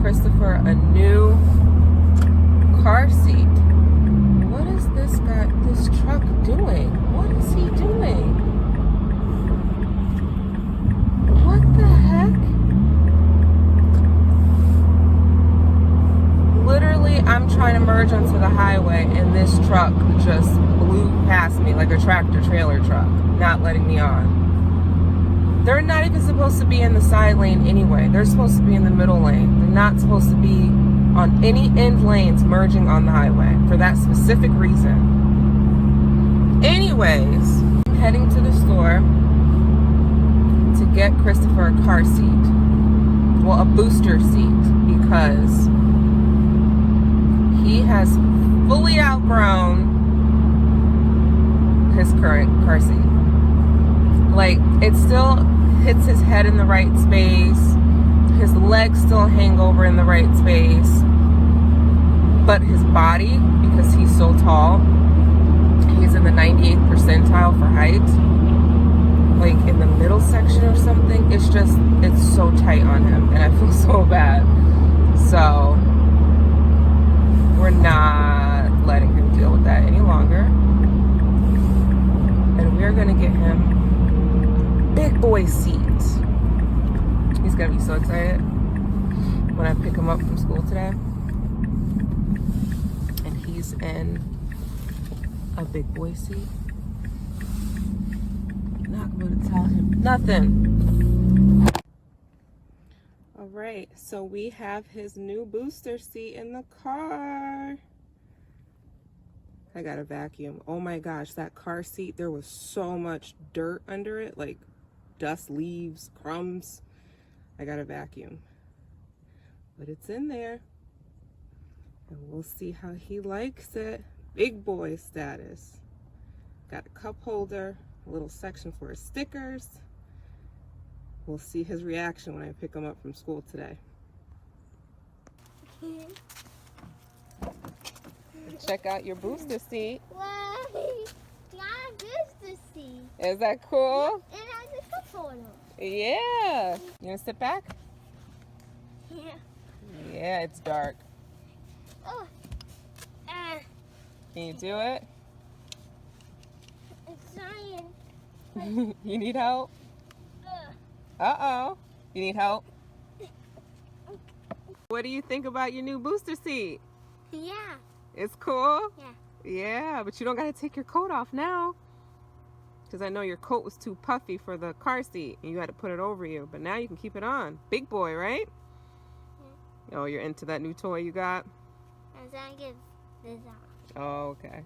Christopher a new car seat. What is this truck doing? What is he doing? What the heck? Literally, I'm trying to merge onto the highway and this truck just blew past me like a tractor trailer truck, not letting me on. They're not even supposed to be in the side lane anyway. They're supposed to be in the middle lane. They're not supposed to be on any end lanes merging on the highway for that specific reason. Anyways, I'm heading to the store to get Christopher a car seat. Well, a booster seat, because he has fully outgrown his current car seat. Like, it still hits his head in the right space. His legs still hang over in the right space. But his body, because he's so tall, he's in the 98th percentile for height. Like in the middle section or something. It's so tight on him. And I feel so bad. So, we're not letting him deal with that any longer. And we're going to get him big boy seat. He's gonna be so excited when I pick him up from school today. And he's in a big boy seat. Not going to tell him nothing. Alright, so we have his new booster seat in the car. I gotta vacuum. Oh my gosh, that car seat, there was so much dirt under it, like dust, leaves, crumbs. I gotta vacuum. But it's in there. And we'll see how he likes it. Big boy status. Got a cup holder, a little section for his stickers. We'll see his reaction when I pick him up from school today. Check out your booster seat. Wow, yeah, booster seat. Is that cool? And it has a cup holder. Yeah. You wanna sit back? Yeah. Yeah, it's dark. Oh. Can you do it? It's science. You need help? Uh-oh. You need help? What do you think about your new booster seat? Yeah. It's cool? Yeah. Yeah, but you don't gotta take your coat off now. Because I know your coat was too puffy for the car seat and you had to put it over you. But now you can keep it on. Big boy, right? Yeah. Oh, you're into that new toy you got? I'm gonna get this on. Oh, okay.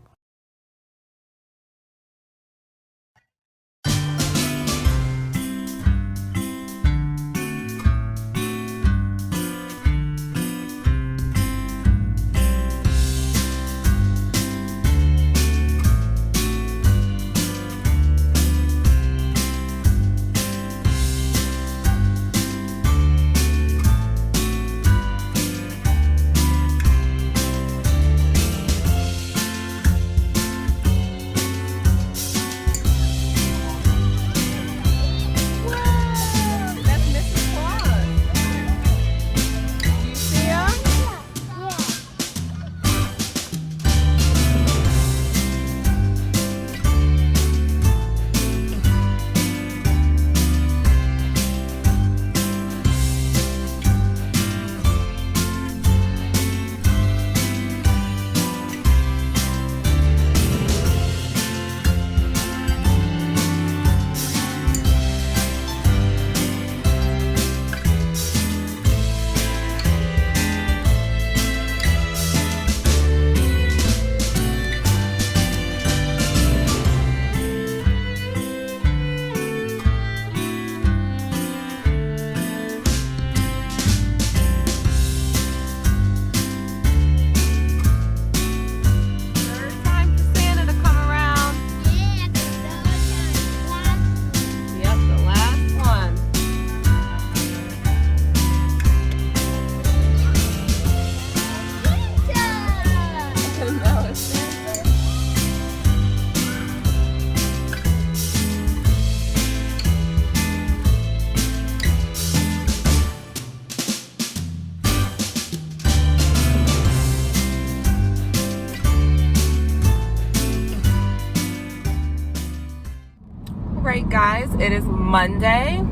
It is Monday.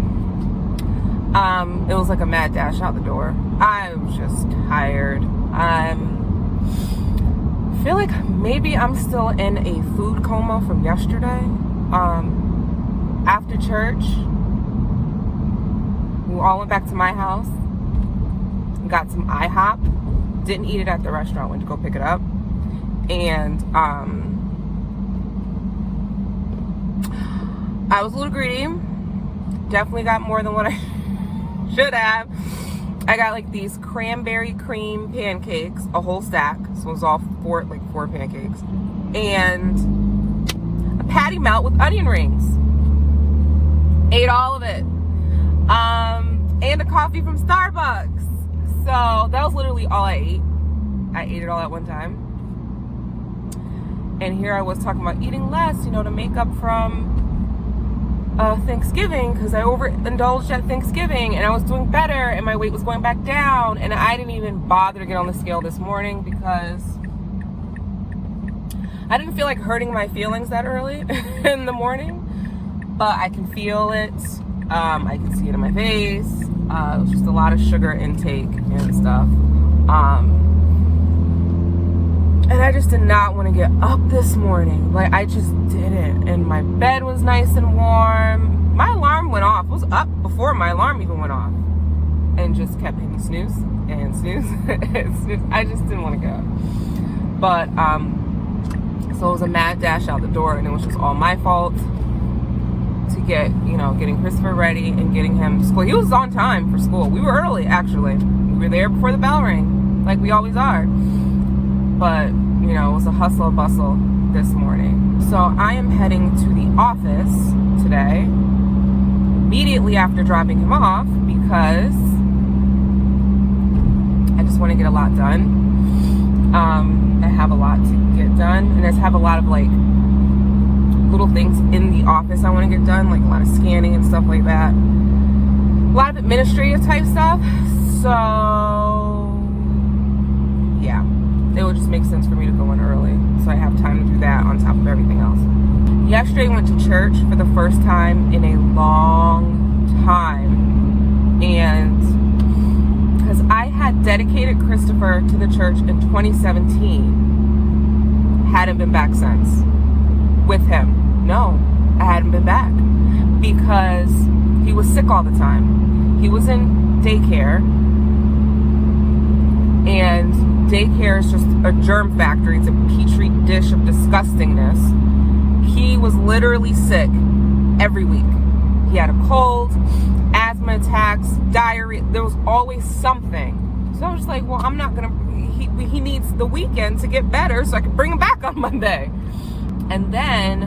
It was like a mad dash out the door. I'm just tired. I feel like maybe I'm still in a food coma from yesterday. After church, we all went back to my house, got some IHOP, didn't eat it at the restaurant, went to go pick it up, and I was a little greedy, definitely got more than what I should have. I got like these cranberry cream pancakes, a whole stack, so it was all four pancakes, and a patty melt with onion rings. Ate all of it. And a coffee from Starbucks. So that was literally all I ate. I ate it all at one time. And here I was talking about eating less, to make up from Thanksgiving, because I overindulged at Thanksgiving and I was doing better and my weight was going back down, and I didn't even bother to get on the scale this morning because I didn't feel like hurting my feelings that early in the morning, but I can feel it. I can see it in my face. It was just a lot of sugar intake and stuff. And I just did not want to get up this morning. Like, I just didn't. And my bed was nice and warm. My alarm went off. It was up before my alarm even went off. And just kept hitting snooze and snooze and snooze. I just didn't want to get up. But, so it was a mad dash out the door, and it was just all my fault to get, getting Christopher ready and getting him to school. He was on time for school. We were early, actually. We were there before the bell rang, like we always are. But, it was a hustle and bustle this morning. So I am heading to the office today, immediately after dropping him off, because I just want to get a lot done. I have a lot to get done, and I just have a lot of little things in the office I want to get done, like a lot of scanning and stuff like that, a lot of administrative type stuff. So yeah, it would just make sense for me to go in early so I have time to do that on top of everything else. Yesterday I went to church for the first time in a long time, and because I had dedicated Christopher to the church in 2017, hadn't been back since with him. No, I hadn't been back because he was sick all the time. He was in daycare, and daycare is just a germ factory. It's a petri dish of disgustingness. He was literally sick every week. He had a cold, asthma attacks, diarrhea. There was always something. So I was just like, well, I'm not gonna, he needs the weekend to get better so I can bring him back on Monday. And then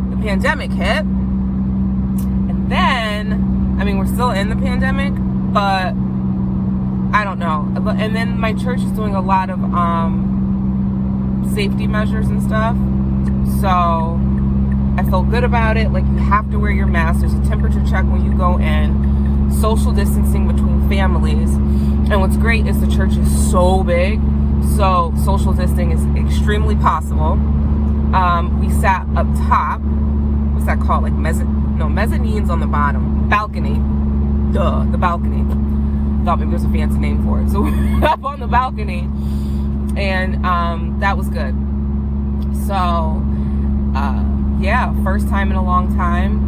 the pandemic hit. And then, we're still in the pandemic, but I don't know. And then my church is doing a lot of safety measures and stuff. So I felt good about it. Like, you have to wear your mask. There's a temperature check when you go in. Social distancing between families. And what's great is the church is so big, so social distancing is extremely possible. We sat up top. What's that called? Like mezzanines on the bottom. Balcony. Duh, the balcony. Thought maybe there's a fancy name for it. So we're up on the balcony, and that was good. So yeah, first time in a long time.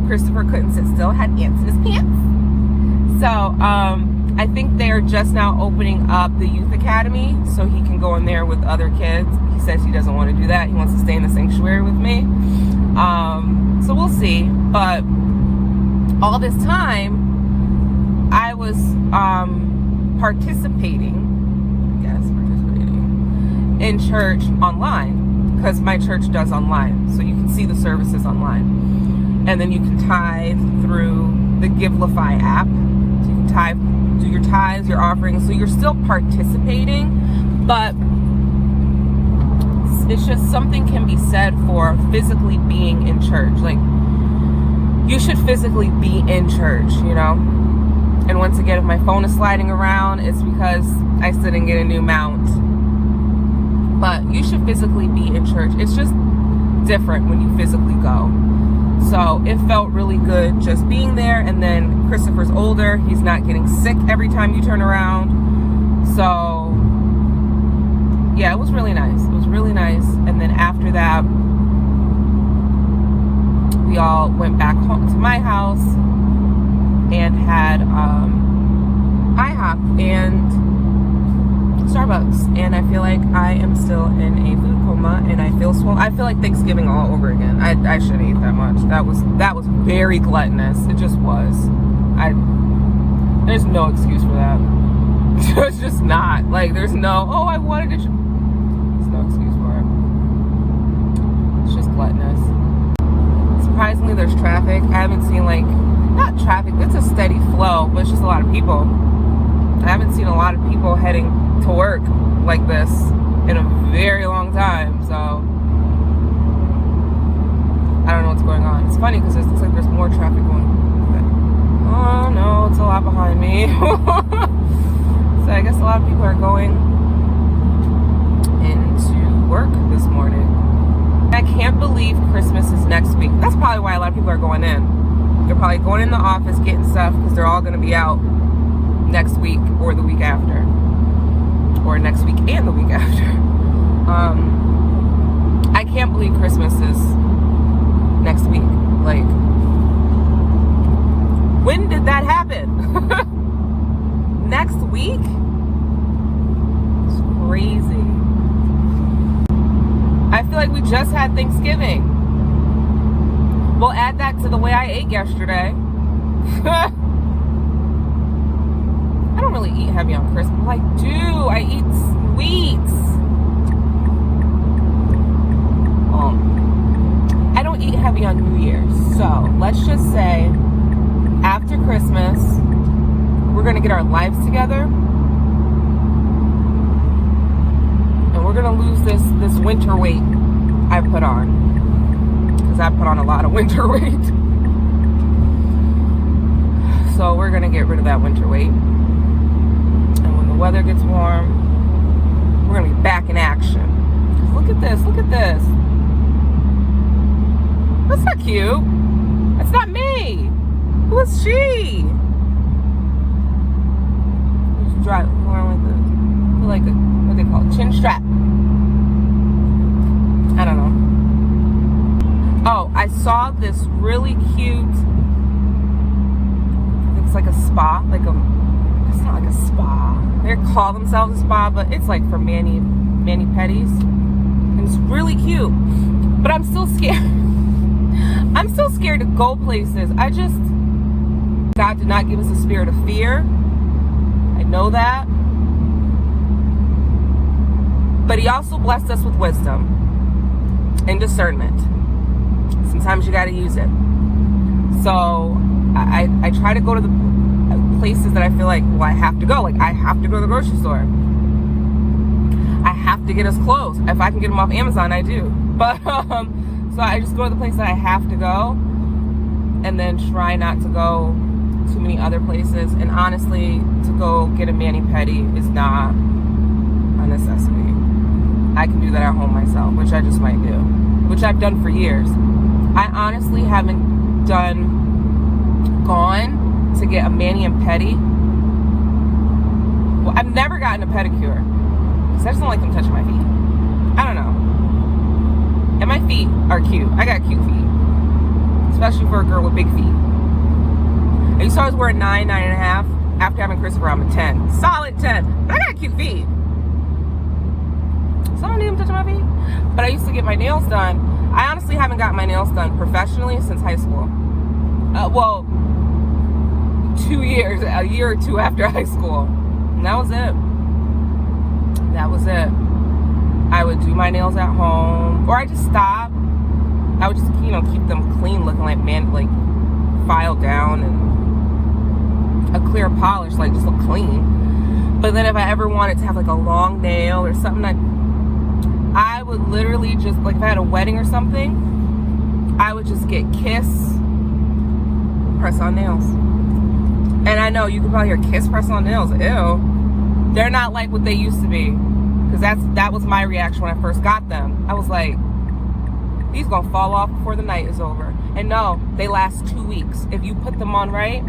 Christopher couldn't sit still, had ants in his pants. So I think they're just now opening up the youth academy so he can go in there with other kids. He says he doesn't want to do that. He wants to stay in the sanctuary with me. So we'll see. But all this time, I was participating in church online, because my church does online. So you can see the services online. And then you can tithe through the Givelify app. So you can do your tithes, your offerings. So you're still participating, but it's just something can be said for physically being in church. Like, you should physically be in church, And once again, if my phone is sliding around, it's because I still didn't get a new mount. But you should physically be in church. It's just different when you physically go. So it felt really good just being there. And then Christopher's older. He's not getting sick every time you turn around. So yeah, it was really nice. It was really nice. And then after that, we all went back home to my house and had IHOP and Starbucks. And I feel like I am still in a food coma, and I feel swollen. I feel like Thanksgiving all over again. I shouldn't eat that much. That was very gluttonous. It just was. There's no excuse for that. It's just not. Like, there's no, oh, I wanted to. There's no excuse for it. It's just gluttonous. Surprisingly, there's traffic. I haven't seen, like, not traffic, it's a steady flow, but it's just a lot of people. I haven't seen a lot of people heading to work like this in a very long time, so I don't know what's going on. It's funny because it looks like there's more traffic going. Oh no, it's a lot behind me. So I guess a lot of people are going into work this morning. I can't believe Christmas is next week. That's probably why a lot of people are going in. They're probably going in the office, getting stuff, because they're all going to be out next week or the week after. Or next week and the week after. I can't believe Christmas is next week. Like, when did that happen? Next week? It's crazy. I feel like we just had Thanksgiving. We'll add that to the way I ate yesterday. I don't really eat heavy on Christmas. Well, I do. I eat sweets. I don't eat heavy on New Year's. So let's just say after Christmas, we're going to get our lives together. And we're going to lose this winter weight I put on. Because I put on a lot of winter weight. So we're going to get rid of that winter weight. And when the weather gets warm, we're going to be back in action. Look at this. Look at this. That's not cute. That's not me. Who is she? Just drive around like a what they call it, chin strap. I don't know. Oh, I saw this really cute. It's like a spa, it's not like a spa. They call themselves a spa, but it's like for mani pedis. And it's really cute. But I'm still scared. I'm still scared to go places. God did not give us a spirit of fear. I know that. But he also blessed us with wisdom and discernment. Sometimes you got to use it. So I try to go to the places that I feel like, well, I have to go. Like, I have to go to the grocery store. I have to get us clothes. If I can get them off Amazon, I do. But so I just go to the place that I have to go, and then try not to go too many other places. And honestly, to go get a mani-pedi is not a necessity. I can do that at home myself, which I just might do, which I've done for years. I honestly haven't gone to get a mani and pedi. Well, I've never gotten a pedicure because I just don't like them touching my feet. I don't know. And my feet are cute. I got cute feet, especially for a girl with big feet. I used to always wear a 9, 9.5. After having Christopher, I'm a 10. Solid 10. But I got cute feet. So I don't need him touching my feet. But I used to get my nails done. I honestly haven't gotten my nails done professionally since high school. Well, 2 years, a year or two after high school. And that was it. That was it. I would do my nails at home, or I just stop. I would just, keep them clean, looking like filed down and a clear polish, like just look clean. But then if I ever wanted to have like a long nail or something, I would literally just, like if I had a wedding or something, I would just get Kiss press on nails. And I know you can probably hear Kiss press on nails. Ew. They're not like what they used to be. Because that was my reaction when I first got them. I was like, these gonna fall off before the night is over. And no, they last 2 weeks. If you put them on right,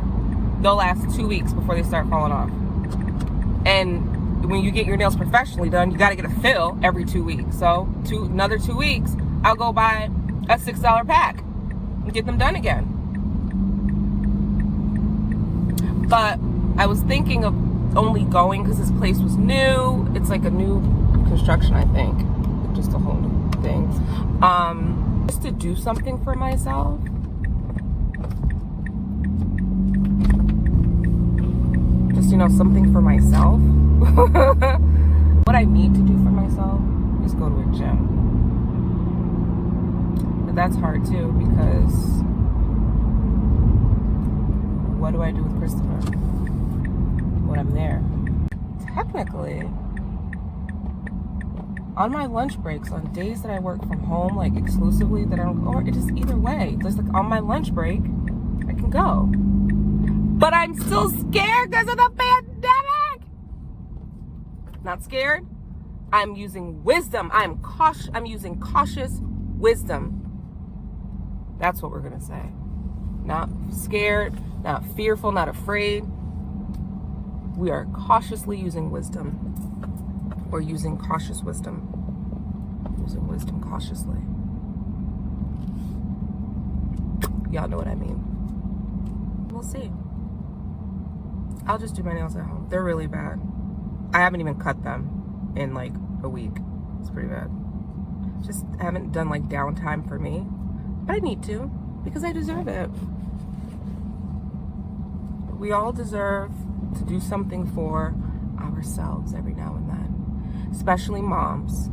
they'll last 2 weeks before they start falling off. And when you get your nails professionally done, you got to get a fill every 2 weeks. So another 2 weeks, I'll go buy a $6 pack and get them done again. But I was thinking of only going because this place was new. It's like a new construction, I think. Just a whole new thing. Just to do something for myself. Just, something for myself. What I need to do for myself is go to a gym. But that's hard too, because what do I do with Christopher when I'm there? Technically, on my lunch breaks, on days that I work from home, like exclusively, that I don't go, or it is either way. Just like on my lunch break, I can go. But I'm still scared because of the pandemic. Not scared. I'm using wisdom. I'm using cautious wisdom. That's what we're gonna say. Not scared, not fearful, not afraid. We are cautiously using wisdom. Or using cautious wisdom. Using wisdom cautiously. Y'all know what I mean. We'll see. I'll just do my nails at home. They're really bad. I haven't even cut them in like a week. It's pretty bad. Just haven't done like downtime for me. But I need to, because I deserve it. We all deserve to do something for ourselves every now and then. Especially moms,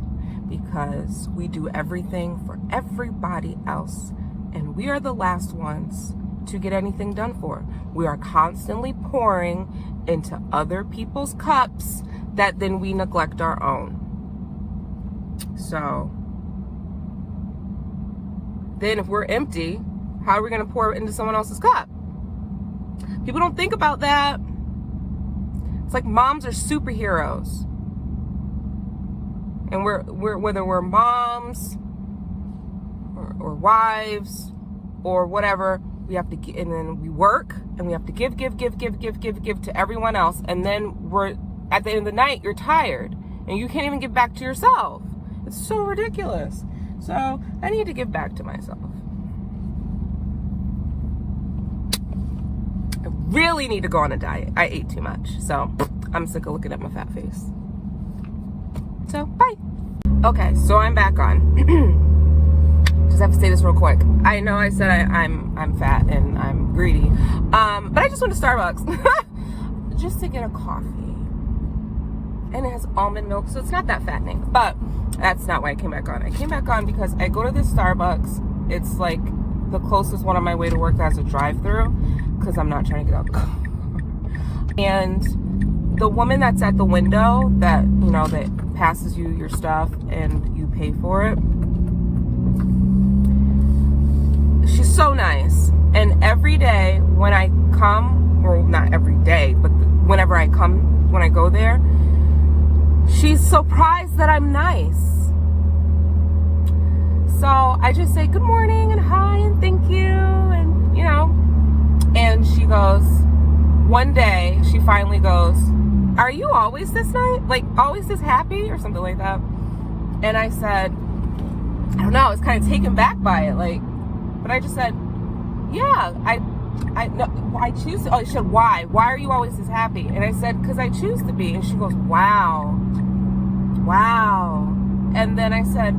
because we do everything for everybody else. And we are the last ones to get anything done for. We are constantly pouring into other people's cups that then we neglect our own. So then if we're empty, how are we going to pour into someone else's cup? People don't think about that. It's like moms are superheroes. And we're whether we're moms or wives or whatever, we have to and then we work and we have to give to everyone else, and then we're at the end of the night, you're tired and you can't even give back to yourself. It's so ridiculous. So I need to give back to myself. I really need to go on a diet. I ate too much, so I'm sick of looking at my fat face. So bye. Okay, so I'm back on. Just have to say this real quick. I know I said I'm fat and I'm greedy, but I just went to Starbucks just to get a coffee, and it has almond milk, so it's not that fattening. But that's not why I came back on. I came back on because I go to this Starbucks. It's like the closest one on my way to work that has a drive-through, because I'm not trying to get out the car. And the woman that's at the window that that passes you your stuff and you pay for it, she's so nice. And every day when I come, or not every day, but whenever I come, when I go there, she's surprised that I'm nice. So I just say good morning and hi and thank you, and and she goes, one day she finally goes, are you always this nice? Like always this happy or something like that? And I said, I don't know, I was kind of taken back by it, but I just said, yeah, I choose to. Oh, she said, why are you always this happy? And I said, because I choose to be. And she goes, wow. And then I said,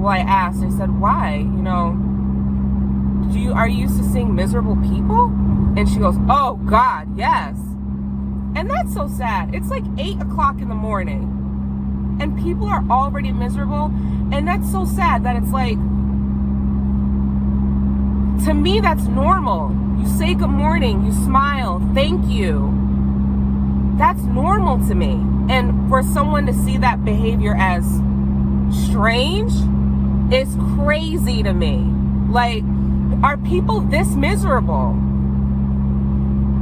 I asked, I said, why? Are you used to seeing miserable people? And she goes, oh God, yes. And that's so sad. It's like 8 o'clock in the morning and people are already miserable. And that's so sad that it's like, to me, that's normal. You say good morning, you smile, thank you. That's normal to me. And for someone to see that behavior as strange is crazy to me. Like, are people this miserable?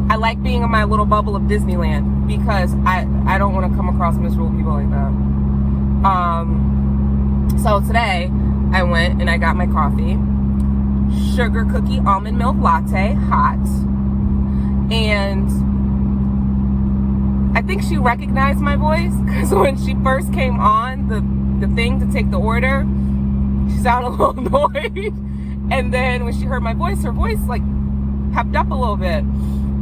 I like being in my little bubble of Disneyland because I don't want to come across miserable people like that. So today I went and I got my coffee. Sugar cookie almond milk latte, hot. And I think she recognized my voice because when she first came on the thing to take the order, she sounded a little annoyed. And then when she heard my voice, her voice like pepped up a little bit.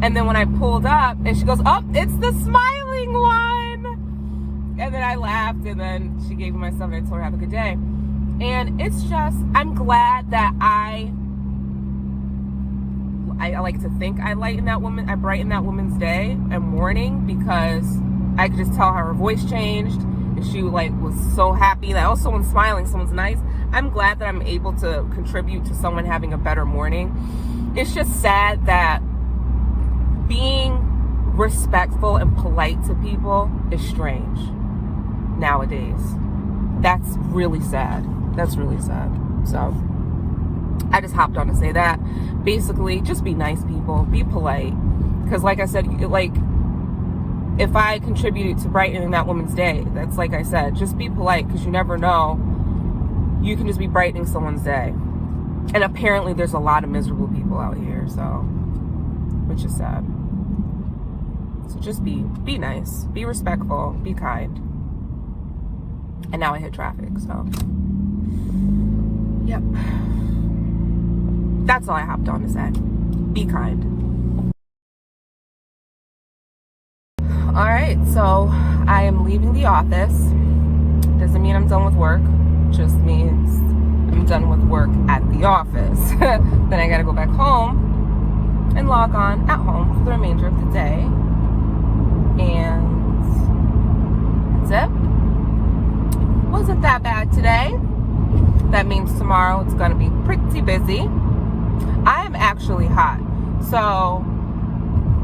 And then when I pulled up and she goes, oh, it's the smiling one. And then I laughed and then she gave me my stuff and I told her have a good day. And it's just, I'm glad that I like to think I brighten that woman's day and morning, because I could just tell how her voice changed and she like was so happy that, oh, someone's smiling, someone's nice. I'm glad that I'm able to contribute to someone having a better morning. It's just sad that being respectful and polite to people is strange nowadays. That's really sad. That's really sad. So I just hopped on to say that. Basically, just be nice people, be polite. Because like I said, like if I contributed to brightening that woman's day, that's like I said, just be polite, because you never know. You can just be brightening someone's day. And apparently there's a lot of miserable people out here, so, which is sad. So just be nice, be respectful, be kind. And now I hit traffic, so. Yep. That's all I hopped on to say. Be kind. All right, so I am leaving the office. Doesn't mean I'm done with work. Just means I'm done with work at the office. Then I gotta go back home and log on at home for the remainder of the day. And that's it. Wasn't that bad today. That means tomorrow it's gonna be pretty busy. I am actually hot. So,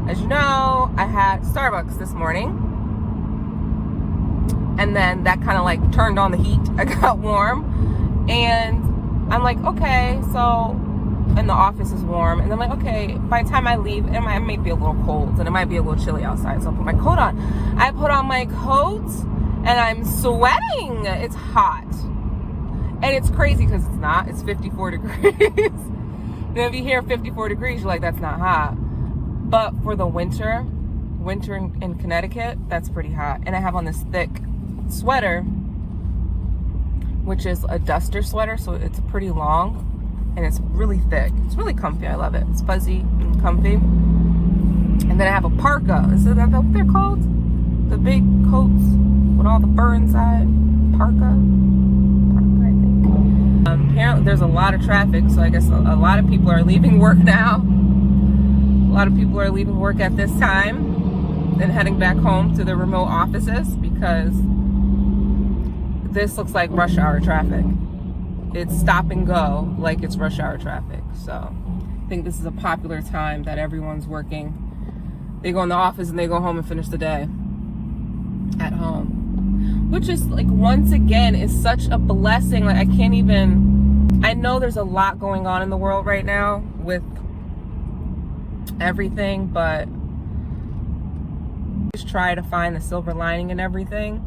as you know, I had Starbucks this morning. And then that kind of like turned on the heat. I got warm. And I'm like, okay, so, and the office is warm. And I'm like, okay, by the time I leave, it may be a little cold and it might be a little chilly outside. So I'll put my coat on. I put on my coat and I'm sweating. It's hot. And it's crazy because it's not. It's 54 degrees. Now, if you hear 54 degrees, you're like, that's not hot. But for the winter in Connecticut, that's pretty hot. And I have on this thick sweater, which is a duster sweater, so it's pretty long and it's really thick. It's really comfy. I love it. It's fuzzy and comfy. And then I have a parka. Is that what they're called? The big coats with all the fur inside. Parka, I think. Apparently there's a lot of traffic, so I guess a lot of people are leaving work now. A lot of people are leaving work at this time and heading back home to their remote offices, because this looks like rush hour traffic. It's stop and go like it's rush hour traffic. So I think this is a popular time that everyone's working. They go in the office and they go home and finish the day at home, which is like, once again, is such a blessing. Like, I can't even, I know there's a lot going on in the world right now with everything, but just try to find the silver lining in everything.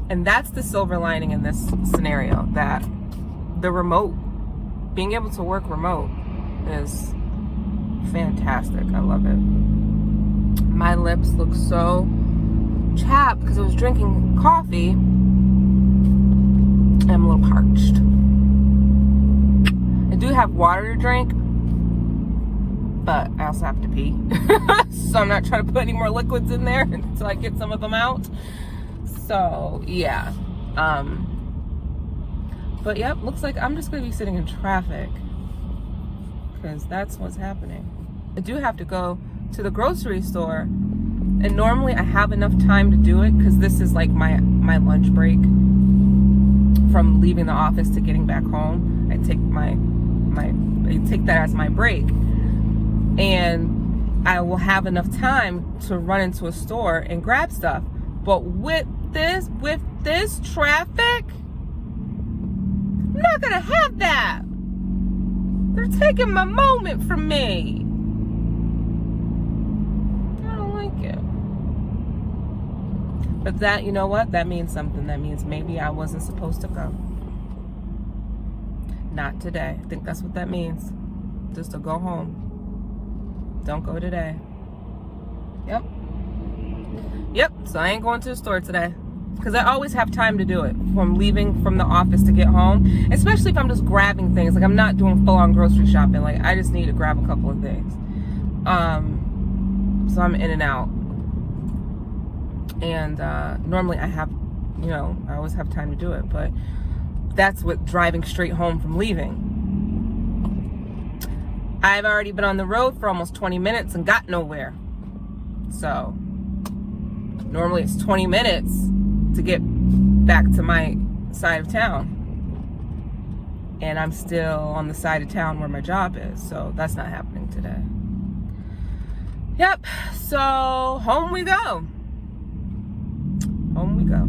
And that's the silver lining in this scenario, that the remote, being able to work remote is fantastic. I love it. My lips look so chapped because I was drinking coffee. I'm a little parched. I do have water to drink, but I also have to pee. So I'm not trying to put any more liquids in there until I get some of them out. So yeah, but yep, looks like I'm just gonna be sitting in traffic because that's what's happening. I do have to go to the grocery store, and normally I have enough time to do it because this is like my lunch break from leaving the office to getting back home. I take I take that as my break, and I will have enough time to run into a store and grab stuff. But with this traffic, I'm not gonna have that. They're taking my moment from me. I don't like it. But that, you know what? That means something. That means maybe I wasn't supposed to go. Not today. I think that's what that means. Just to go home. Don't go today. Yep. Yep, so I ain't going to the store today. Because I always have time to do it. From leaving from the office to get home. Especially if I'm just grabbing things. Like, I'm not doing full-on grocery shopping. Like, I just need to grab a couple of things. So I'm in and out. And normally I have, you know, I always have time to do it. But that's what driving straight home from leaving. I've already been on the road for almost 20 minutes and got nowhere. So normally it's 20 minutes to get back to my side of town. And I'm still on the side of town where my job is. So that's not happening today. Yep. So home we go. Home we go.